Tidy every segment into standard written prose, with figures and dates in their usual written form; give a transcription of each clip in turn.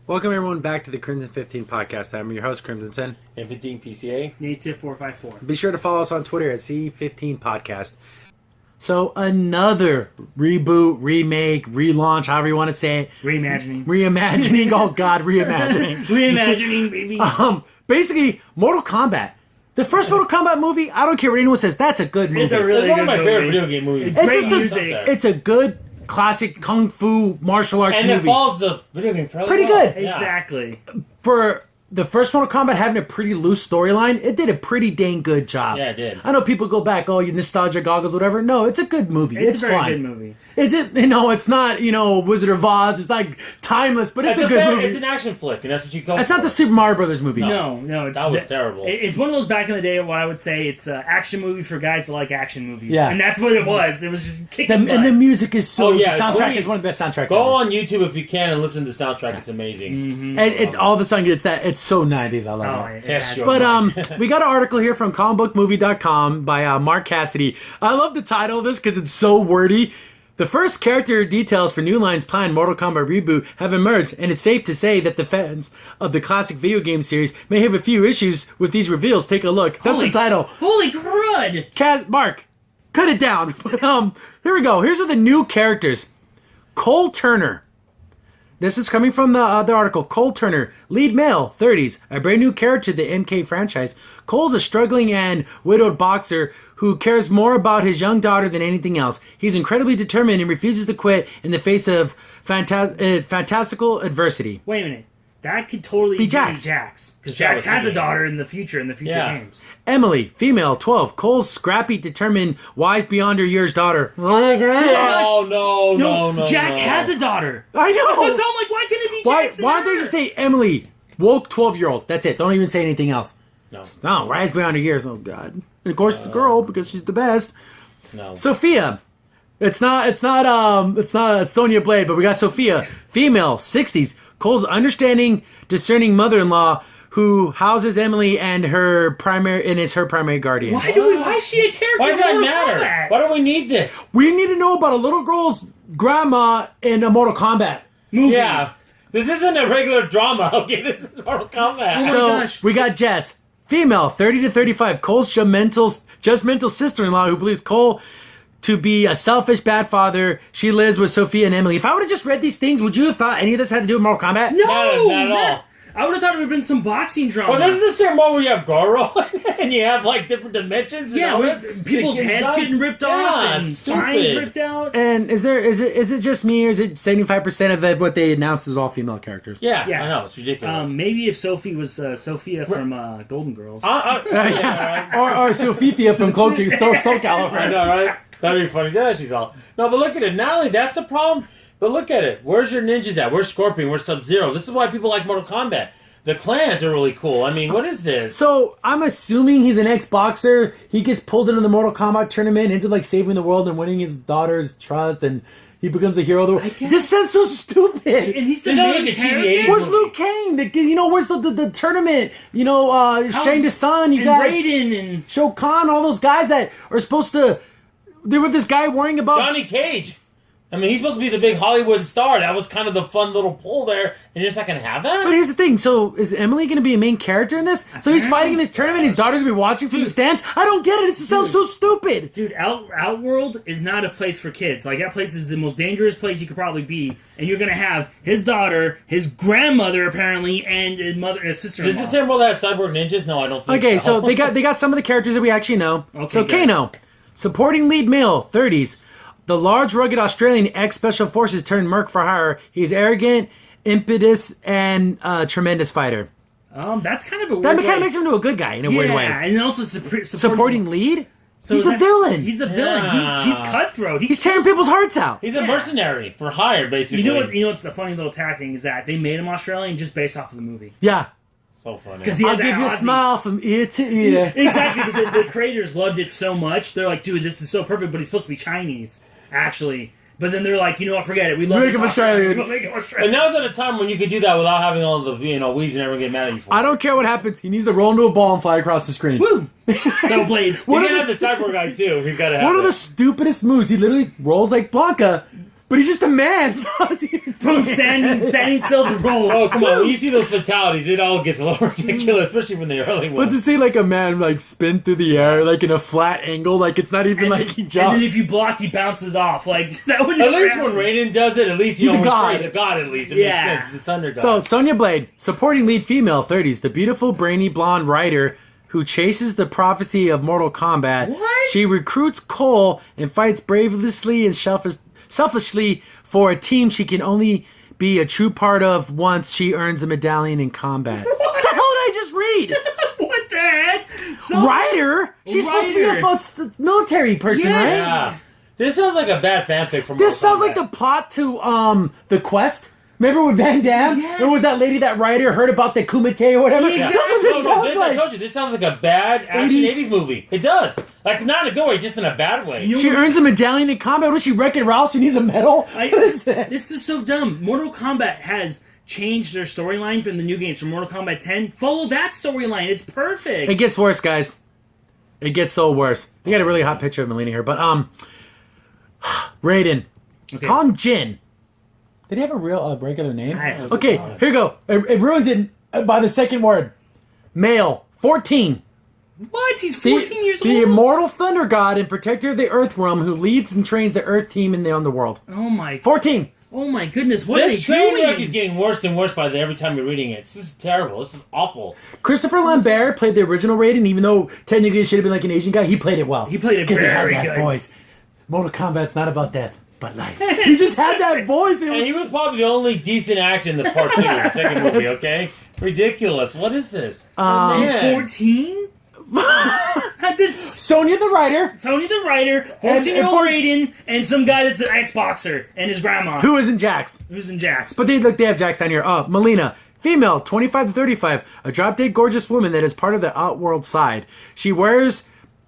Welcome everyone back to the Crimson 15 podcast. I'm your host, Crimson Sen. And 15 PCA. Native 454. Be sure to follow us on Twitter at C15 Podcast. So another reboot, remake, relaunch, however you want to say it. Reimagining. Oh God, reimagining. Reimagining, baby. Basically, Mortal Kombat. The first Mortal Kombat movie, I don't care what anyone says, that's a good movie. It's a really one good of my movie. favorite video game movies. It's great just music. It's a good classic kung fu martial arts And movie. it follows the video game fairly Pretty well. good. Yeah. Exactly. For the first Mortal Kombat having a pretty loose storyline, it did a pretty dang good job. Yeah, it did. I know people go back, oh, you nostalgia goggles, whatever. No, it's a good movie. It's a very fun. good movie. Is it? It's not, Wizard of Oz. It's not timeless, but it's a good movie. It's an action flick, and that's what you call it. It's not the Super Mario Brothers movie. No, it's That was terrible. It's one of those back in the day. What I would say, it's an action movie for guys that like action movies. Yeah. And that's what it was. It was just kicking butt. And the music is so. Oh, yeah, the soundtrack please is one of the best soundtracks. Go ever. on YouTube if you can and listen to the soundtrack. It's amazing. Mm-hmm. And it all of a sudden it's so 90s. I love it. Test your But mind. we got an article here from comicbookmovie.com by Mark Cassidy. I love the title of this because it's so wordy. The first character details for New Line's planned Mortal Kombat reboot have emerged, and it's safe to say that the fans of the classic video game series may have a few issues with these reveals. Take a look. That's the title. Holy crud! Mark, cut it down. But, here we go. Here's the new characters. Cole Turner. This is coming from the article. Cole Turner, lead male, 30s, a brand new character to the MK franchise. Cole's a struggling and widowed boxer who cares more about his young daughter than anything else. He's incredibly determined and refuses to quit in the face of fantastical adversity. Wait a minute. That could totally Be be Jax. Because Jax has a daughter in the future games. Emily, female, 12. Cole's scrappy, determined, wise beyond her years daughter. Oh, no. Jack has a daughter. I know. So I'm like, why can't it be Why Jax? and don't they her? just say Emily, woke 12-year-old? That's it. Don't even say anything else. No. No, rise beyond her years. Oh, God. And of course, it's the girl because she's the best. No. Sophia. It's not Sonya Blade, but we got Sophia, female, 60s. Cole's understanding, discerning mother-in-law who houses Emily and is her primary guardian. Why is she a character? Why does in that Mortal matter? Kombat? Why do we need this? We need to know about a little girl's grandma in a Mortal Kombat Movie. Yeah. This isn't a regular drama, okay? This is Mortal Kombat. Oh my So gosh. we got Jess, female, 30 to 35. Cole's judgmental sister-in-law who believes Cole to be a selfish bad father. She lives with Sophia and Emily. If I would have just read these things, would you have thought any of this had to do with Mortal Kombat? No, Not at all. I would have thought it would have been some boxing drama. Well, this is the same one where you have Goro and you have like different dimensions. And yeah, all with this. people's heads getting ripped off and spines stupid. ripped out. And is it just me, or is it 75% of what they announced is all female characters? Yeah, Yeah. I know. It's ridiculous. Maybe if Sophie was Sophia from Golden Girls. Yeah, right. Or Sophia from Soul I Calibur. know, right? That'd be funny. Yeah, she's all. No, but look at it. Not only that's the problem, but look at it. Where's your ninjas at? Where's Scorpion? Where's Sub-Zero? This is why people like Mortal Kombat. The clans are really cool. I mean, what is this? So I'm assuming he's an ex-boxer. He gets pulled into the Mortal Kombat tournament, ends up like saving the world and winning his daughter's trust, and he becomes the hero of the world. This sounds so stupid. And he's the This sounds main like a cheesy character. 80s Where's movie. Luke Kang? Where's the tournament? Shane Desson. You and got Raiden and Shao Kahn. All those guys that are supposed to. They were this guy worrying about. Johnny Cage. I mean, he's supposed to be the big Hollywood star. That was kind of the fun little pull there, and you're just not going to have that? But here's the thing. So is Emily going to be a main character in this? So he's fighting in this tournament. His daughter's going to be watching from the stands. I don't get it. This sounds so stupid. dude, Outworld is not a place for kids. Like, that place is the most dangerous place you could probably be, and you're gonna have his daughter, his grandmother apparently, and his sister-in-law. Is this the same world that has Cyborg Ninjas? No, I don't think Okay, so they got some of the characters that we actually know. Okay, So good. Kano, supporting lead male, 30s. The large, rugged Australian ex-special forces turned merc for hire. He's arrogant, impetuous, and a tremendous fighter. That's kind of a weird That way. kind of makes him into a good guy in a weird way. Yeah, and also Supporting lead? So he's a villain. He's a villain. Yeah. He's cutthroat. He's tearing people's hearts out. He's a mercenary for hire, basically. You know what's the funny little tag thing is that they made him Australian just based off of the movie. Yeah. So funny. Because he I'll had give that you a Aussie- smile from ear to ear. Exactly, because the creators loved it so much. They're like, dude, this is so perfect, but he's supposed to be Chinese, actually. But then they're like, you know what, forget it. We love Make this him Australian. We'll make him Australian. And that was at a time when you could do that without having all the weaves and everyone get mad at you for it. I don't care what happens. He needs to roll into a ball and fly across the screen. Woo! No blades. He's What gonna are have the the cyborg guy too. He's got to have One of the it. stupidest moves. He literally rolls like Blanca, but he's just a man. So how's he From standing still to roll. Oh, come on. When you see those fatalities, it all gets a little ridiculous, especially from the early But ones. to see like a man like spin through the air like in a flat angle, like it's not even like he And jumps. then if you block, he bounces off. Like, that would At never least happen. when Raiden does it, at least you He's know a god. he's a god. At least it Yeah. makes sense. He's a thunder god. So Sonya Blade, supporting lead female, 30s, the beautiful brainy blonde writer who chases the prophecy of Mortal Kombat. What? She recruits Cole and fights bravely and selfishly for a team she can only be a true part of once she earns a medallion in combat. What the hell did I just read? What the heck? So, Writer? She's supposed to be a military person, Yes. right? yeah. This sounds like a bad fanfic from This sounds Mortal like the Kombat. plot to The Quest. Remember with Van Damme? Yes. Or was that lady, that writer, heard about the Kumite or whatever? Yeah. That's what this No, sounds I like. told you, this sounds like a bad action 80s. 80s movie. It does. Like, not in a good way, just in a bad way. She earns a medallion in combat. What is she, Wreck-It Ralph? She needs a medal? What is this? This is so dumb. Mortal Kombat has changed their storyline from the new games from Mortal Kombat 10. Follow that storyline. It's perfect. It gets worse, guys. It gets so worse. We got a really hot picture of Melina here, but Raiden. Okay. Call him Jin. Did he have a real regular name? I don't Okay, know. here you go. It ruins it by the second word. Male, 14. What? He's 14 years The old? immortal thunder god and protector of the earth realm who leads and trains the earth team in the underworld. Oh my 14. Oh my goodness, what This are train they wreck doing? is getting worse and worse by every time you're reading it. This is terrible. This is awful. Christopher Lambert played the original Raiden, even though technically it should have been like an Asian guy. He played it well. He played it because very he had that good. voice. Mortal Kombat's not about death, but life. He just had that voice. It And was, he was probably the only decent actor in the part 2, the second movie, okay? Ridiculous. What is this? He's Man. 14? That's Sonya the writer, Tony the writer, And 14-year-old for- Raiden, and some guy that's an Xboxer, and his grandma, who isn't Jax. who's in Jax. But they have Jax down here. Melina, female, 25 to 35, a drop-dead gorgeous woman that is part of the Outworld side. She wears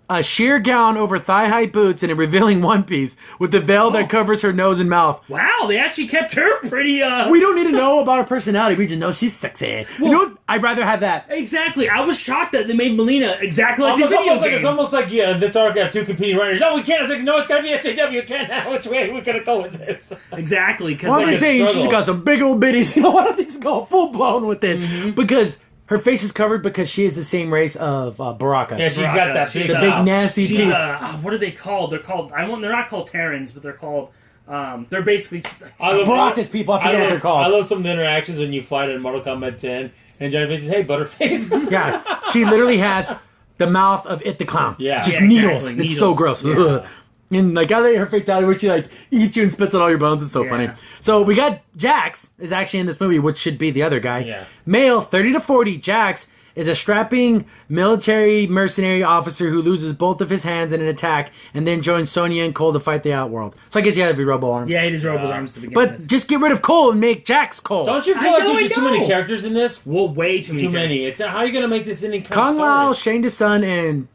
a sheer gown over thigh-high boots and a revealing one piece with the veil that covers her nose and mouth. Wow, they actually kept her pretty, We don't need to know about her personality. We just know she's sexy. You know what? I'd rather have that. Exactly. I was shocked that they made Melina exactly like the video game. It's almost like, yeah, this arc got 2 competing writers. No, we can't. It's like, no, it's got to be SJW. You can't have which way we're going to go with this. Exactly, because Well, I'm like not a saying she's struggle. got some big old bitties. You know, I don't think she's going full-blown with it. Because her face is covered because she is the same race of Baraka. Yeah, she's got that She's big the big mouth. nasty She's teeth. what are they called? They're called. They're not called Terrans, but they're called. They're basically. I love- Baraka's people. I forget what they're called. I love some of the interactions when you fight in Mortal Kombat 10, and Johnny Face says, hey, Butterface. Yeah, she literally has the mouth of It the Clown. Yeah. Just Yeah, needles. exactly, It's so needles. gross. Yeah. And like I like her fatality where she like eats you and spits on all your bones. It's so Yeah. funny. So we got Jax is actually in this movie, which should be the other guy. Yeah. Male, 30 to 40. Jax is a strapping military mercenary officer who loses both of his hands in an attack and then joins Sonya and Cole to fight the Outworld. So I guess he had to be Robo Arms. Yeah, he just rolled his arms to begin But with. just get rid of Cole and make Jax Cole. Don't you feel I like know, there's I just too many know. characters in this? Well, way too many. Too many. It's how are you going to make this ending come Kung Lao, story? Shane DeSun, and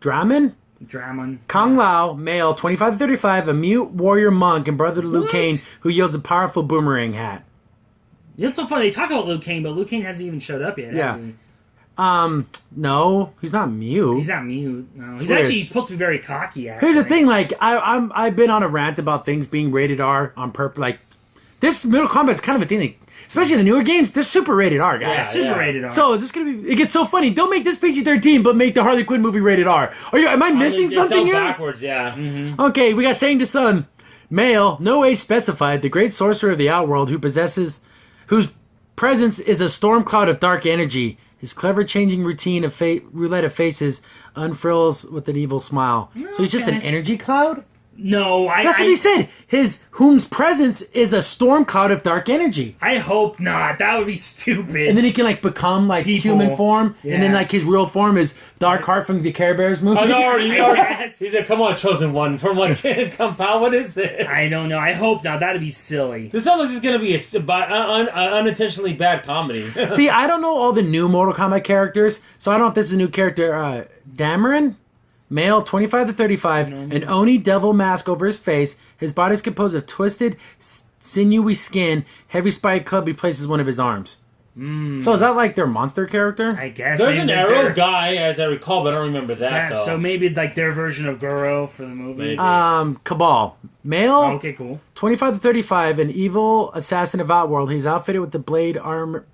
Draman? Dramon. Kung Lao, male, 25 to 35, a mute warrior monk and brother to Liu What? Kang who yields a powerful boomerang hat. You know, it's so funny. They talk about Liu Kang, but Liu Kang hasn't even showed up yet. Yeah. Has he? No, he's not mute. He's not mute. No, he's weird. actually supposed to be very cocky. Actually, Here's the thing, like I've been on a rant about things being rated R on purpose. Like this Mortal Kombat's kind of a thing, that, especially the newer games. They're super rated R, Yeah, guys. super yeah. rated R. So is this gonna be? It gets so funny. Don't make this PG-13, but make the Harley Quinn movie rated R. Am I missing It's something all here? backwards, yeah. Mm-hmm. Okay, we got Shang Tsung, male, no age specified, the great sorcerer of the Outworld whose presence is a storm cloud of dark energy. His clever changing routine of roulette of faces unfurls with an evil smile. So he's just an Okay. energy cloud? no, That's what he said. Whom's presence is a storm cloud of dark energy. I hope not. That would be stupid. And then he can like become like People. human form, and then Yeah. like his real form is Dark Heart from the Care Bears movie. Oh, no, Yes. he said, come on, chosen one. From like, Compound, what is this? I don't know. I hope not. That'd be silly. This sounds like this is going to be unintentionally bad comedy. See, I don't know all the new Mortal Kombat characters, so I don't know if this is a new character. Dameron? Male, 25 to 35, an Oni devil mask over his face. His body is composed of twisted, sinewy skin. Heavy spiked club replaces one of his arms. So is that like their monster character? I guess There's maybe an like Arrow their- guy, as I recall, but I don't remember that, Yeah, though. so maybe like their version of Goro for the movie. Maybe. Cabal. Male, Okay, cool. 25 to 35, an evil assassin of Outworld. He's outfitted with the blade armor,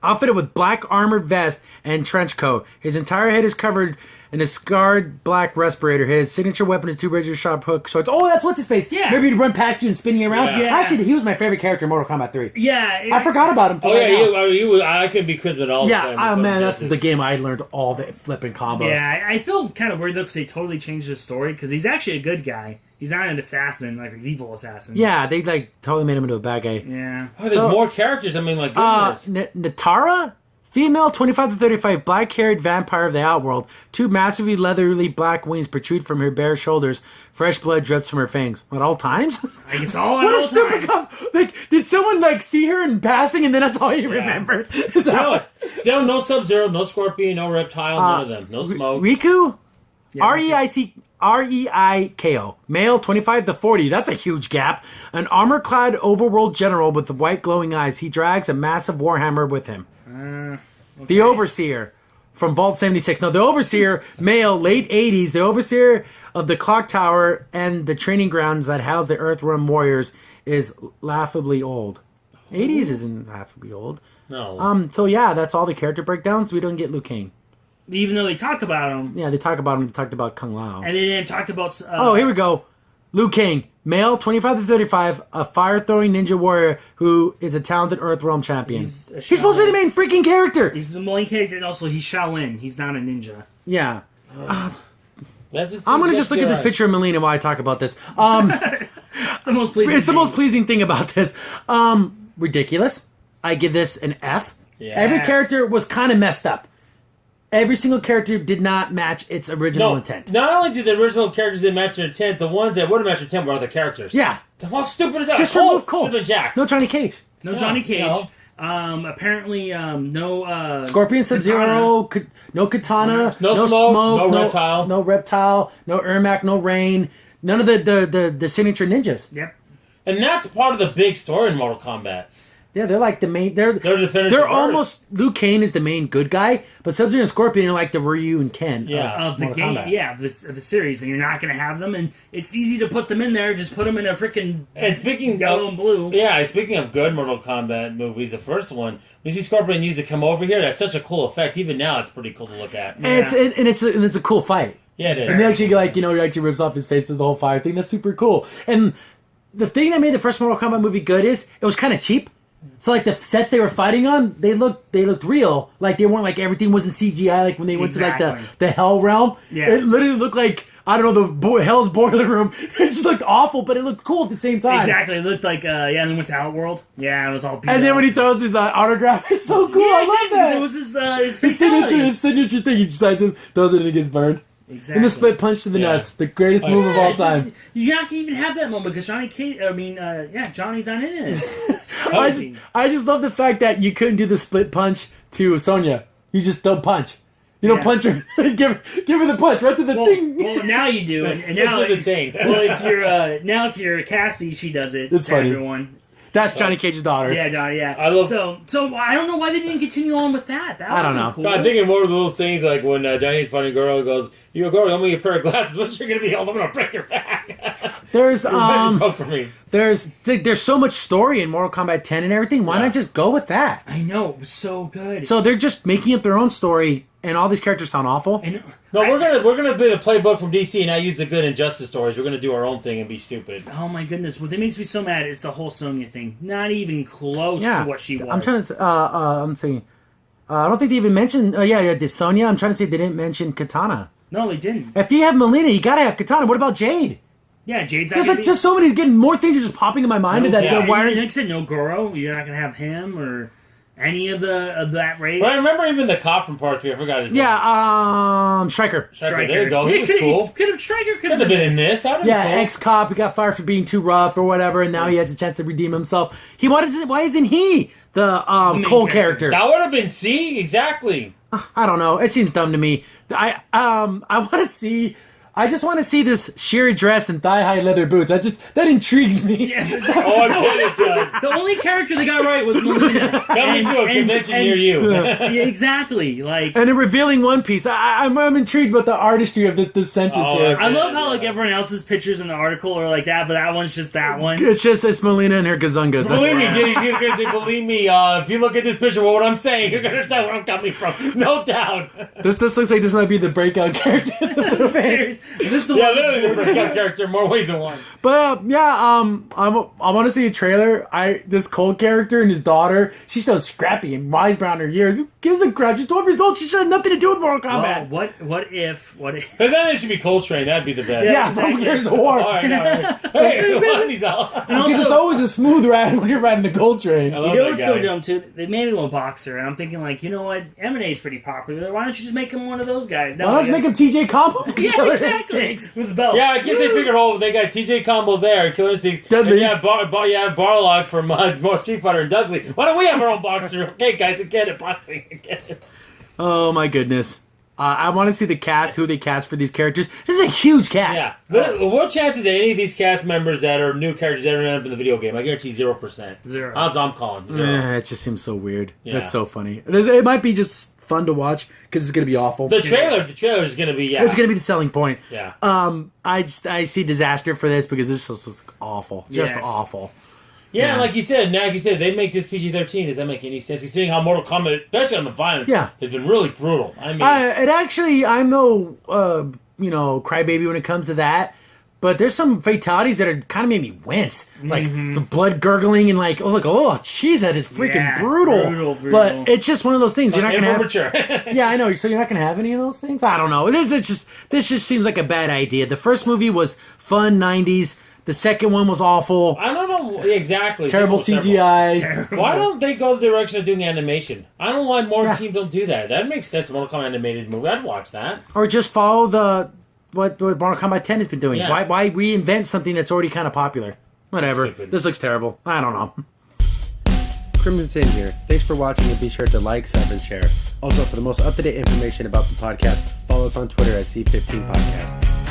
outfitted with black armored vest and trench coat. His entire head is covered in a scarred black respirator. His signature weapon is two razor sharp hook swords. Oh, that's what's his face. Yeah. Maybe he'd run past you and spin you around. Yeah. Actually, he was my favorite character in Mortal Kombat 3. Yeah, I forgot about him. Oh, yeah, I could be Crimson all the Yeah, time. man, that's the game I learned all the flipping combos. Yeah, I feel kind of weird though because they totally changed his story because he's actually a good guy. He's not an assassin, like an evil assassin. Yeah, they like totally made him into a bad guy. Yeah. Oh, there's So- more characters. I mean, my goodness. Natara? Female, 25 to 35, black-haired vampire of the Outworld. Two massively leathery black wings protrude from her bare shoulders. Fresh blood drips from her fangs. At all times? I guess all What at a all stupid times. Like, did someone, like, see her in passing and then that's all you remembered? Is that No, still no Sub-Zero, no Scorpion, no Reptile, none of them. No Smoke. Riku? Yeah, Reiko. Male, 25 to 40. That's a huge gap. An armor-clad overworld general with the white glowing eyes. He drags a massive warhammer with him. The Overseer from Vault 76. No, the Overseer, male, late 80s. The Overseer of the Clock Tower and the training grounds that house the Earthrealm warriors is laughably old. 80s isn't laughably old. No. So yeah, that's all the character breakdowns. We don't get Liu Kang. Even though they talk about him, Yeah, they talk about him. They talked about Kung Lao. and they didn't talk about. Oh, here we go. Liu Kang, male, 25 to 35, a fire-throwing ninja warrior who is a talented Earthrealm champion. He's a He's supposed to be the main freaking character. He's the main character, and also he's Shaolin. He's not a ninja. Yeah. That's just, I'm going to just look at this picture of Melina while I talk about this. It's the most pleasing. It's the thing. most pleasing thing about this. Ridiculous. I give this an F. Yeah. Every character was kind of messed up. Every single character did not match its original intent. Not only did the original characters didn't match their intent, the ones that would have matched their intent were other characters. Yeah. How stupid is that? Just remove Cole. Should have been Jax. No Johnny Cage. No Yeah, Johnny Cage. no. Apparently, no. Scorpion, Sub-Zero, no Katana, No Smoke, no Reptile. no Reptile, no Ermac, no Rain, none of the signature ninjas. Yep. And that's part of the big story in Mortal Kombat. Yeah, they're like the main. They're definitive They're Earth. almost Liu Kang is the main good guy, but Sub-Zero and Scorpion are like the Ryu and Ken Yeah. Of the Mortal game, Kombat. yeah, of the series, and you're not going to have them, and it's easy to put them in there. Just put them in a freaking And speaking yellow of, and blue. Yeah, speaking of good Mortal Kombat movies, the first one, when you see Scorpion use to come over here, that's such a cool effect. Even now, it's pretty cool to look at. And it's a cool fight. Yeah, it And they is. actually he actually rips off his face through the whole fire thing. That's super cool. And the thing that made the first Mortal Kombat movie good is it was kind of cheap. So like the sets they were fighting on, they looked real. Like they weren't like everything wasn't CGI. Like when they went to like the Hell Realm, Yeah. it literally looked like I don't know Hell's boiler room. It just looked awful, but it looked cool at the same time. Exactly. It looked like, and then went to Outworld. Yeah, it was all beat And then up. when he throws his autograph, it's so cool. I love exactly, 'cause that. It was his His signature thing. He decides to throws it and it gets burned. Exactly. And the split punch to the Yeah. nuts, the greatest move of all time. You're not gonna even have that moment because Johnny Cage. Johnny's not in it. It's crazy. I just love the fact that you couldn't do the split punch to Sonya. You just don't punch. You don't Yeah. punch her. give her the punch right to the thing. Well, now you do, and now It's insane. well, if you're Cassie, she does it. It's to funny. Everyone. That's Johnny Cage's daughter. Yeah, Johnny. Yeah. I love- So I don't know why they didn't continue on with that. That I don't would've know. been But Cool. I'm thinking more of those things like when Johnny's funny girl goes, "You girl, I'm gonna get a pair of glasses. What's you're gonna be held? I'm gonna break your back." There's Broke for me. there's so much story in Mortal Kombat 10 and everything. Why Yeah. not just go with that? I know it was so good. So they're just making up their own story, and all these characters sound awful. And No, we're gonna be the playbook from DC and not use the good Injustice stories. We're gonna do our own thing and be stupid. oh my goodness, what makes me so mad is the whole Sonya thing. Not even close Yeah, to what she was. I'm trying to. I'm thinking. I don't think they even mentioned. The Sonya. I'm trying to say they didn't mention Katana. No, they didn't. If you have Melina, you gotta have Katana. What about Jade? Yeah, Jade's There's not like just so many getting more things are just popping in my mind. no, that yeah. why and aren't- like I said, no Goro. You're not gonna have him or any of that race. But I remember even the cop from Part 3. I forgot his name. Striker. Striker. There you go. He was cool. Striker could Could have have been in this. That'd have Yeah, been cool. ex-cop. He got fired for being too rough or whatever, and now he has a chance to redeem himself. Why isn't he the main Cole character. character? That would have been. See, exactly. I don't know. It seems dumb to me. I want to see I just want to see this sheer dress and thigh-high leather boots. That intrigues me. Oh, I bet it does. The only character they got right was Melina. Coming to a convention near you. Yeah, exactly. Like, And a revealing One Piece. I'm intrigued about the artistry of this sentence Oh, here. I love how like everyone else's pictures in the article are like that, but that one's just that one. It's Melina and her gazungas. Believe me, he's going to say, believe me, if you look at this picture, what I'm saying, you're going to understand where I'm coming from. No doubt. This looks like this might be the breakout character. Serious. This is the Yeah, one. literally the breakout character in more ways than one. But I want to see a trailer. This Cold character and his daughter, she's so scrappy and wise brown her years. Who gives a crap? She's 12 years old. She should have nothing to do with Mortal Kombat. Well, what if? Because then it should be Coltrane. That'd be the best. Yeah, exactly. from Gears of War. All right. Hey, come on, he's all. Because it's always a smooth ride when you're riding the Gold Train. I love You know that what's guy. so dumb too? They made him a boxer, and I'm thinking like, you know what? M&A's pretty popular. Why don't you just make him one of those guys? No, Well, let's make him TJ Combo for Yeah, Killer exactly. Instincts. With the belt. Yeah, I guess they figured, they got TJ Combo there, Killer Instincts. Dudley. And you have Barlog from Street Fighter and Dudley. Why don't we have our own boxer? Okay, guys, we get it. Boxing. We get it. Oh my goodness. I want to see the cast, who they cast for these characters. This is a huge cast. Yeah. What chances that any of these cast members that are new characters ever end up in the video game? I guarantee 0%. Zero. Odds I'm calling. 0. It just seems so weird. Yeah. That's so funny. It might be just fun to watch because it's going to be awful. The trailer is going to be, It's going to be the selling point. Yeah. I see disaster for this because it's just awful. Just Yes. awful. Yeah, Yeah. like you said, they make this PG-13. Does that make any sense? Considering how Mortal Kombat, especially on the violence, Yeah. has been really brutal. I mean, I'm no, crybaby when it comes to that. But there's some fatalities that are kind of made me wince, like the blood gurgling and like, jeez, that is freaking Yeah, brutal. brutal. But it's just one of those things. You're not gonna have. mature. Yeah, I know. So you're not gonna have any of those things. I don't know. This just seems like a bad idea. The first movie was fun, 90s. The second one was awful. I don't know exactly. Terrible CGI. Terrible. Why don't they go the direction of doing animation? I don't know why more Yeah. teams don't do that. That makes sense. Mortal Kombat animated movie. I'd watch that. Or just follow what Mortal Kombat 10 has been doing. Yeah. Why reinvent something that's already kind of popular? Whatever. Stupid. This looks terrible. I don't know. Crimson Sin here. Thanks for watching and be sure to like, sub, and share. Also, for the most up-to-date information about the podcast, follow us on Twitter at C15 Podcast.